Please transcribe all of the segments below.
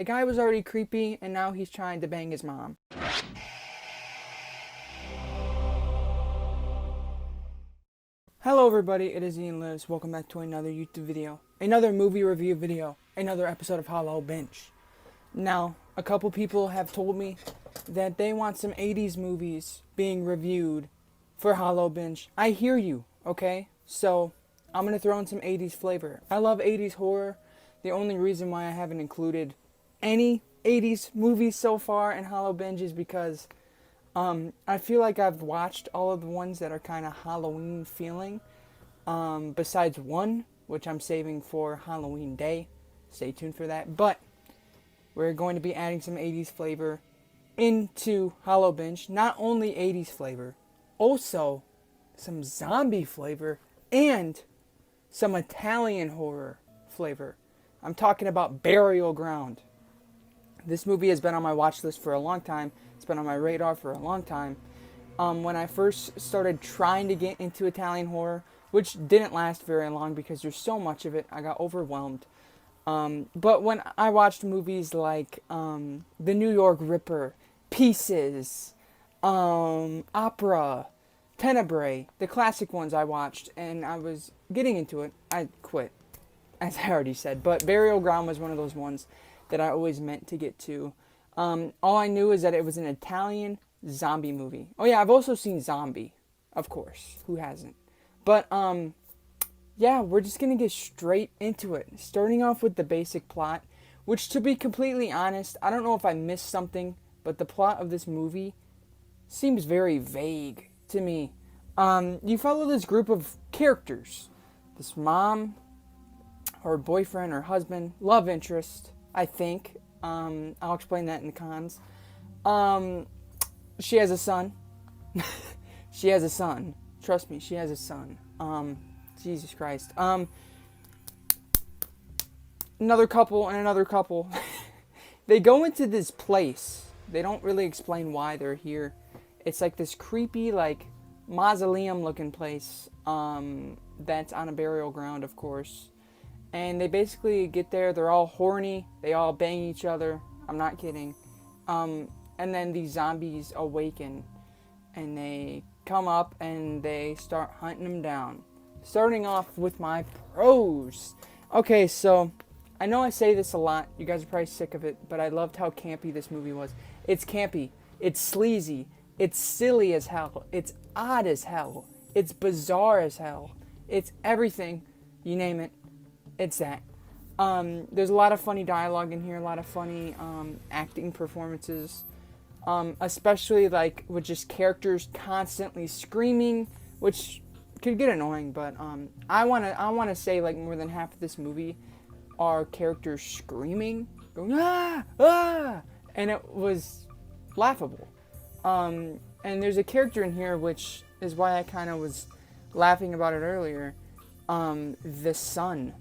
The guy was already creepy, and now he's trying to bang his mom. Hello everybody, it is Ian Lives. Welcome back to another YouTube video. Another movie review video. Another episode of Hollow Bench. Now, a couple people have told me that they want some 80s movies being reviewed for Hollow Bench. I hear you, okay? So, I'm going to throw in some 80s flavor. I love 80s horror. The only reason why I haven't included any 80s movies so far in Hollow Bench is because I feel like I've watched all of the ones that are kind of Halloween feeling, besides one, which I'm saving for Halloween Day. Stay tuned for that. But we're going to be adding some 80s flavor into Hollow Bench. Not only 80s flavor, also some zombie flavor and some Italian horror flavor. I'm talking about Burial Ground. This movie has been on my watch list for a long time. It's been on my radar for a long time. When I first started trying to get into Italian horror, which didn't last very long because there's so much of it, I got overwhelmed. But when I watched movies like The New York Ripper, Pieces, Opera, Tenebrae, the classic ones I watched, and I was getting into it, I quit, as I already said. But Burial Ground was one of those ones that I always meant to get to. All I knew is that it was an Italian zombie movie. Oh yeah, I've also seen Zombie, of course. Who hasn't? But, yeah, we're just going to get straight into it. Starting off with the basic plot, which, to be completely honest, I don't know if I missed something, but the plot of this movie seems very vague to me. You follow this group of characters. This mom, her boyfriend, her husband, love interest, I think. I'll explain that in the cons. She has a son. She has a son. Trust me, she has a son. Jesus Christ. Another couple and another couple. They go into this place. They don't really explain why they're here. It's like this creepy, like, mausoleum looking place. That's on a burial ground, of course. And they basically get there, they're all horny, they all bang each other, I'm not kidding. And then these zombies awaken, and they come up and they start hunting them down. Starting off with my pros. Okay, so, I know I say this a lot, you guys are probably sick of it, but I loved how campy this movie was. It's campy, it's sleazy, it's silly as hell, it's odd as hell, it's bizarre as hell, it's everything, you name it. It's that. There's a lot of funny dialogue in here, a lot of funny acting performances, especially like with just characters constantly screaming, which could get annoying. But I wanna say like more than half of this movie are characters screaming, going ah ah, and it was laughable. And there's a character in here which is why I kind of was laughing about it earlier. The son,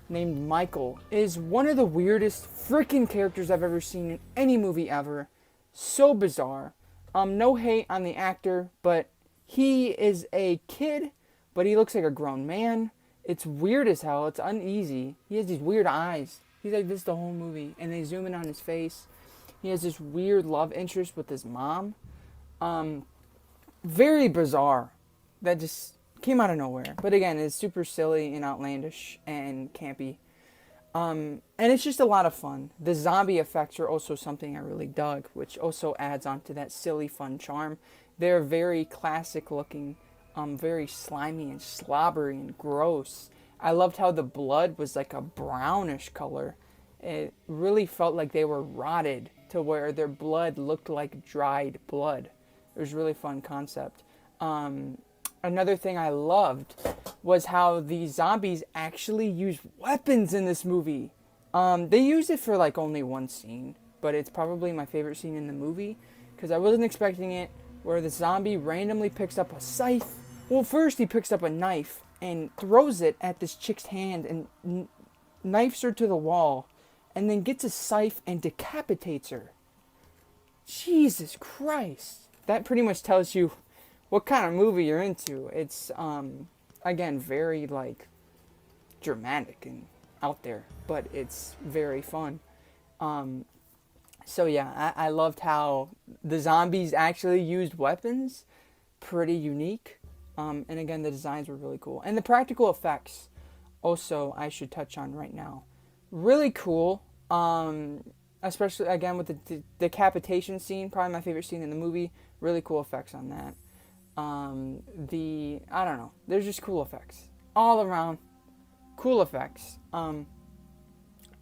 named Michael, is one of the weirdest freaking characters I've ever seen in any movie ever. So bizarre. No hate on the actor, but he is a kid, but he looks like a grown man. It's weird as hell. It's uneasy. He has these weird eyes. He's like this the whole movie, and they zoom in on his face. He has this weird love interest with his mom. Very bizarre. That just came out of nowhere. But again, it's super silly and outlandish and campy. And it's just a lot of fun. The zombie effects are also something I really dug, which also adds on to that silly, fun charm. They're very classic looking, very slimy and slobbery and gross. I loved how the blood was like a brownish color. It really felt like they were rotted to where their blood looked like dried blood. It was a really fun concept. Another thing I loved was how the zombies actually use weapons in this movie. They used it for like only one scene, but it's probably my favorite scene in the movie because I wasn't expecting it, where the zombie randomly picks up a scythe. Well, first he picks up a knife and throws it at this chick's hand and knifes her to the wall, and then gets a scythe and decapitates her. Jesus Christ. That pretty much tells you what kind of movie you're into. It's, again, very, like, dramatic and out there, but it's very fun. So yeah, I loved how the zombies actually used weapons. Pretty unique. And again, the designs were really cool. And the practical effects, also, I should touch on right now. Really cool. Especially, again, with the decapitation scene. Probably my favorite scene in the movie. Really cool effects on that. I don't know. There's just cool effects. All around, cool effects.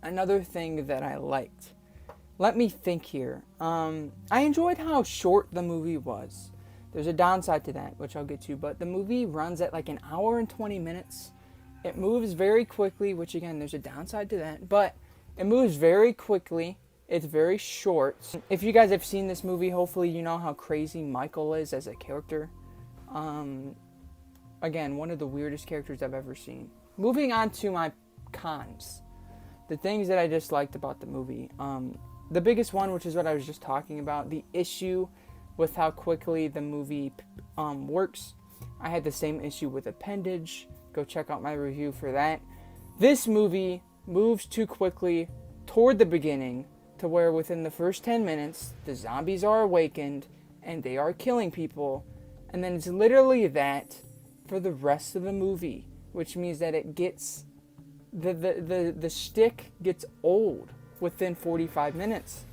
Another thing that I liked. Let me think here. I enjoyed how short the movie was. There's a downside to that, which I'll get to, but the movie runs at like an hour and 20 minutes. It moves very quickly, which again, there's a downside to that, but it moves very quickly. It's very short. If you guys have seen this movie, hopefully you know how crazy Michael is as a character. Again, one of the weirdest characters I've ever seen. Moving on to my cons. The things that I disliked about the movie. The biggest one, which is what I was just talking about, the issue with how quickly the movie works. I had the same issue with Appendage. Go check out my review for that. This movie moves too quickly toward the beginning to where within the first 10 minutes, the zombies are awakened and they are killing people. And then it's literally that for the rest of the movie, which means that it gets, the shtick gets old within 45 minutes.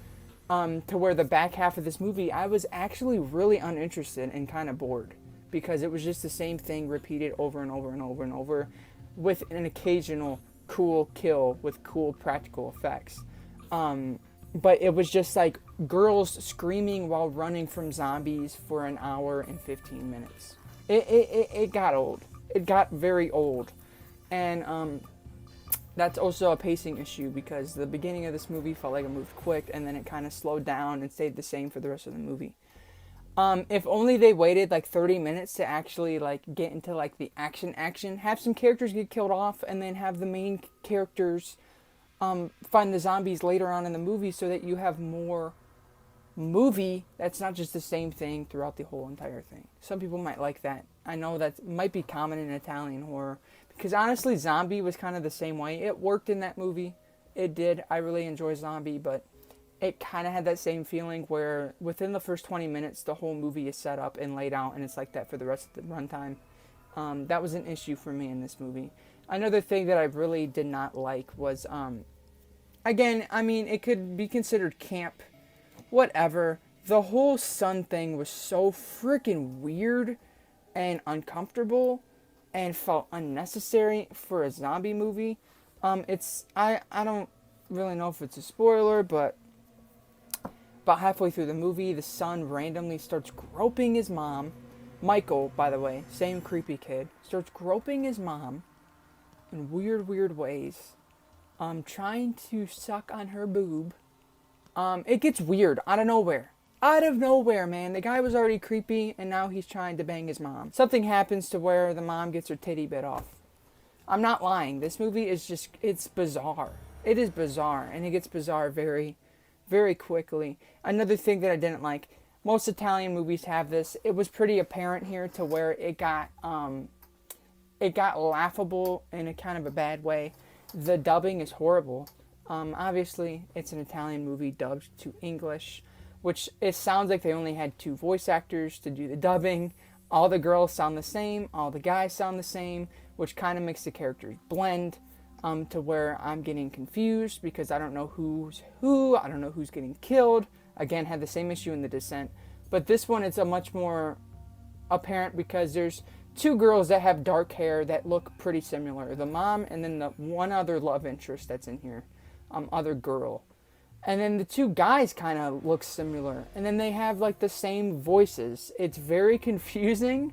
To where the back half of this movie, I was actually really uninterested and kind of bored. Because it was just the same thing repeated over and over and over and over with an occasional cool kill with cool practical effects. But it was just like girls screaming while running from zombies for an hour and 15 minutes. It got old. It got very old. And that's also a pacing issue because the beginning of this movie felt like it moved quick and then it kind of slowed down and stayed the same for the rest of the movie. If only they waited like 30 minutes to actually like get into like the action, have some characters get killed off and then have the main characters find the zombies later on in the movie so that you have more movie that's not just the same thing throughout the whole entire thing. Some people might like that. I know that might be common in Italian horror because honestly Zombie was kind of the same way. It worked in that movie. It did. I really enjoy Zombie, but it kind of had that same feeling where within the first 20 minutes the whole movie is set up and laid out and it's like that for the rest of the runtime. That was an issue for me in this movie. Another thing that I really did not like was, again, I mean, it could be considered camp, whatever. The whole sun thing was so freaking weird and uncomfortable and felt unnecessary for a zombie movie. I don't really know if it's a spoiler, but about halfway through the movie, the son randomly starts groping his mom. Michael, by the way, same creepy kid, starts groping his mom in weird ways. Trying to suck on her boob. It gets weird out of nowhere. Out of nowhere, man. The guy was already creepy, and now he's trying to bang his mom. Something happens to where the mom gets her titty bit off. I'm not lying. This movie is just, it's bizarre. It is bizarre, and it gets bizarre very, very quickly. Another thing that I didn't like, most Italian movies have this. It was pretty apparent here to where it got laughable in a kind of a bad way. The dubbing is horrible. Obviously, it's an Italian movie dubbed to English, which it sounds like they only had 2 voice actors to do the dubbing. All the girls sound the same, all the guys sound the same, which kind of makes the characters blend to where I'm getting confused because I don't know who's who, I don't know who's getting killed. Again, had the same issue in The Descent. But this one, it's a much more apparent because there's 2 girls that have dark hair that look pretty similar. The mom and then the one other love interest that's in here, other girl. And then the 2 guys kind of look similar. And then they have like the same voices. It's very confusing.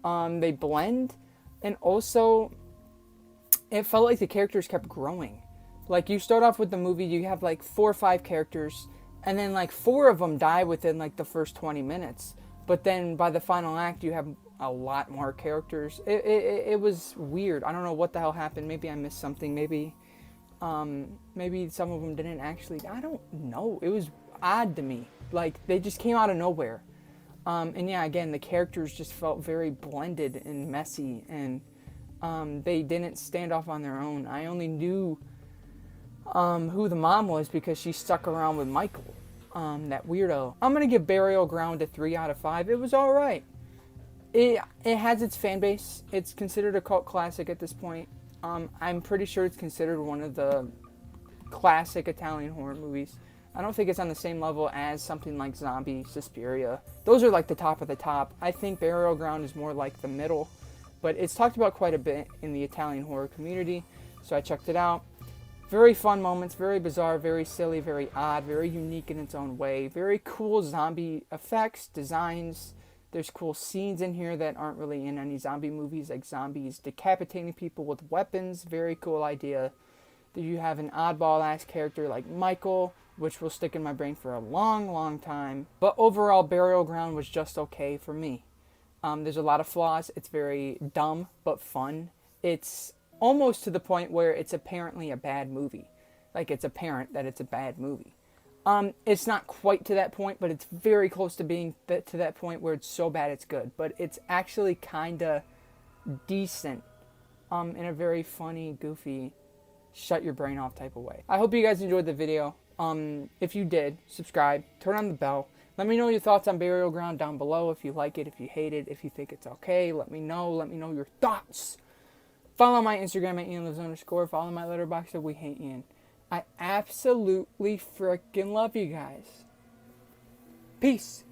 They blend. And also, it felt like the characters kept growing. Like you start off with the movie, you have like 4 or 5 characters. And then like 4 of them die within like the first 20 minutes. But then by the final act, you have a lot more characters. It was weird. I don't know what the hell happened. Maybe I missed something. Maybe some of them didn't actually. I don't know. It was odd to me. Like they just came out of nowhere. And yeah, again, the characters just felt very blended and messy, and they didn't stand off on their own. I only knew who the mom was because she stuck around with Michael, that weirdo. I'm gonna give Burial Ground a 3 out of 5. It was all right. It has its fan base. It's considered a cult classic at this point. I'm pretty sure it's considered one of the classic Italian horror movies. I don't think it's on the same level as something like Zombie, Suspiria. Those are like the top of the top. I think Burial Ground is more like the middle, but it's talked about quite a bit in the Italian horror community, so I checked it out. Very fun moments, very bizarre, very silly, very odd, very unique in its own way. Very cool zombie effects, designs. There's cool scenes in here that aren't really in any zombie movies, like zombies decapitating people with weapons. Very cool idea. You have an oddball-ass character like Michael, which will stick in my brain for a long, long time. But overall, Burial Ground was just okay for me. There's a lot of flaws. It's very dumb, but fun. It's almost to the point where it's apparently a bad movie. Like, it's apparent that it's a bad movie. It's not quite to that point, but it's very close to being to that point where it's so bad it's good. But it's actually kind of decent in a very funny, goofy, shut your brain off type of way. I hope you guys enjoyed the video. If you did, subscribe, turn on the bell. Let me know your thoughts on Burial Ground down below. If you like it, if you hate it, if you think it's okay, let me know. Let me know your thoughts. Follow my Instagram at @IanLives_. Follow my Letterboxd at wehateian. I absolutely freaking love you guys. Peace.